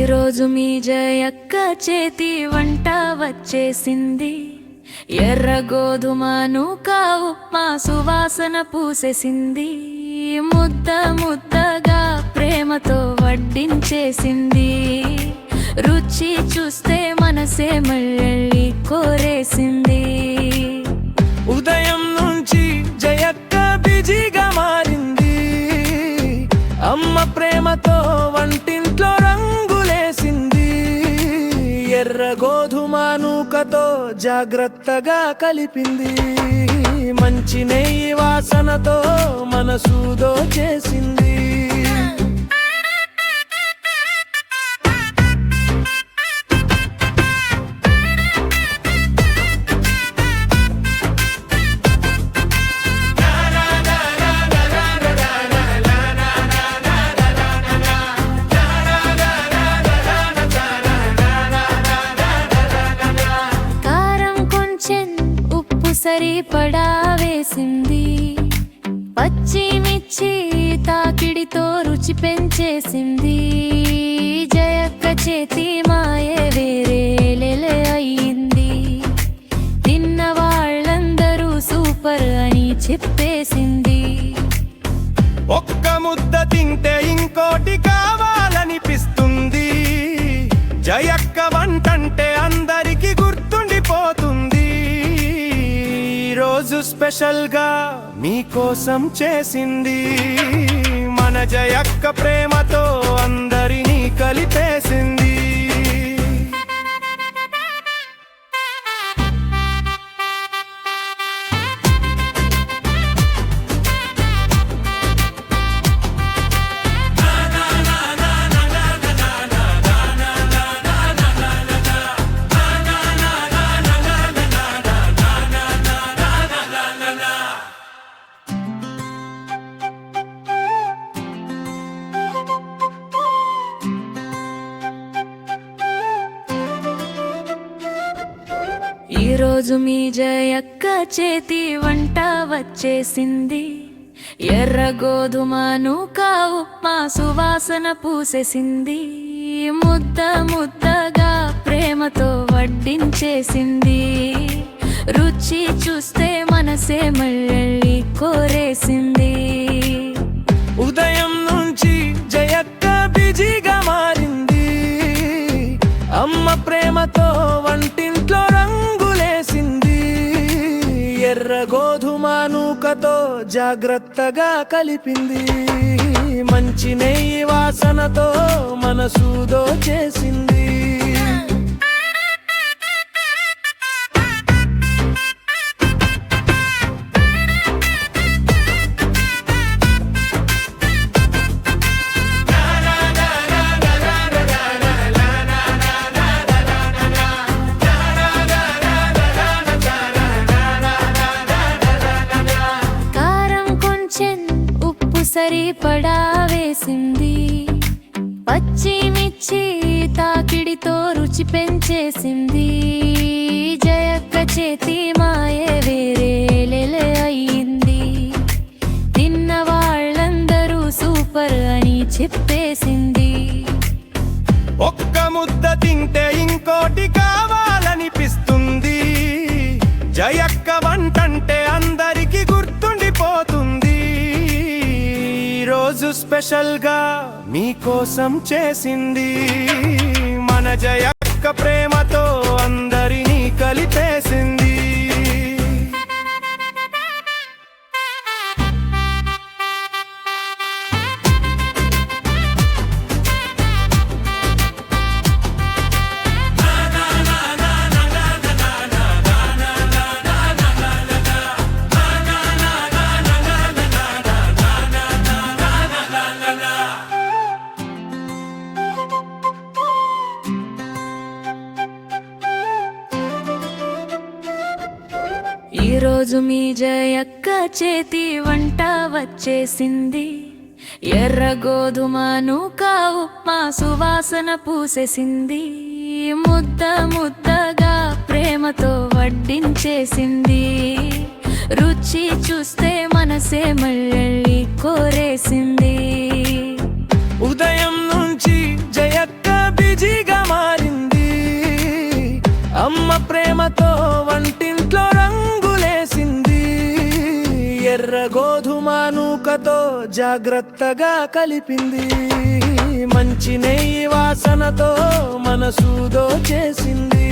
ఈరోజు మీ జయక్క చేతి వంట వచ్చేసింది. ఎర్ర గోధుమ నూక ఉప్మా సువాసన పూసేసింది. ముద్ద ముద్దగా ప్రేమతో వడ్డించేసింది. రుచి చూస్తే మనసే మళ్ళీ కోరేసింది. ఉదయం నుంచి జయక్క బిజీగా మారింది. అమ్మ ప్రేమతో వంటింట్లో రంగులేసింది. ఎర్ర గోధుమ నూకతో జాగ్రత్తగా కలిపింది. మంచి నెయ్యి వాసనతో మనసు దోచేసింది. సరిపడా వేసింది. పచ్చిమిర్చి తాకిడితో రుచి పెంచేసింది. జయక్క చేతి మాయే వేరేలే అయింది. తిన్న వాళ్ళందరూ సూపర్ అని చెప్పేసింది. ఒక్క ముద్ద తింటే ఇంకోటి కావాలనిపిస్తుంది. జయక్క వంటంటే అందరికి గుర్తుండిపోతుంది. రోజు స్పెషల్ గా మీకోసం చేసింది. మన జయక్క ప్రేమతో అందరినీ కలిపేసింది. ఈరోజు మీ జయక్క చేతి వంట వచ్చేసింది. ఎర్ర గోధుమ నూక ఉప్మా సువాసన పూసేసింది. ముద్ద ముద్దగా ప్రేమతో వడ్డించేసింది. రుచి చూస్తే మనసే మళ్ళీ కోరేసింది. ఉదయం నుంచి జయక్క బిజీగా మారింది. అమ్మ ప్రేమతో వంటింట్లో రంగులేసింది. ఎర్ర గోధుమ నూకతో జాగ్రత్తగా కలిపింది. మంచి నెయ్యి వాసనతో మనసు దోచేసింది. సరిపడా వేసింది. పచ్చిమిర్చి తాకిడితో రుచి పెంచేసింది. జయక్క చేతి మాయే వేరేలే అయింది. తిన్న వాళ్ళందరూ సూపర్ అని చెప్పేసింది. ఒక్క ముద్ద తింటే ఇంకోటి కావాలనిపిస్తుంది. జయక్క వంటంటే అందరికి గుర్తుండిపోతుంది. రోజు స్పెషల్ గా మీకోసం చేసింది. మన జయక్క ప్రేమతో అందరినీ కలిపేసింది. ఈరోజు మీ జయక్క చేతి వంట వచ్చేసింది. ఎర్ర గోధుమ నూక ఉప్మా సువాసన పూసేసింది. ముద్ద ముద్దగా ప్రేమతో వడ్డించేసింది. రుచి చూస్తే మనసే మళ్ళీ కోరేసింది. ఉదయం నుంచి జయక్క ఈజీగా మారింది. అమ్మ ప్రేమతో వంటింట్లో రంగులేసింది. ఎర్ర గోధుమ నూకతో జాగ్రత్తగా కలిపింది. మంచి నెయ్యి వాసనతో మనసు దోచేసింది.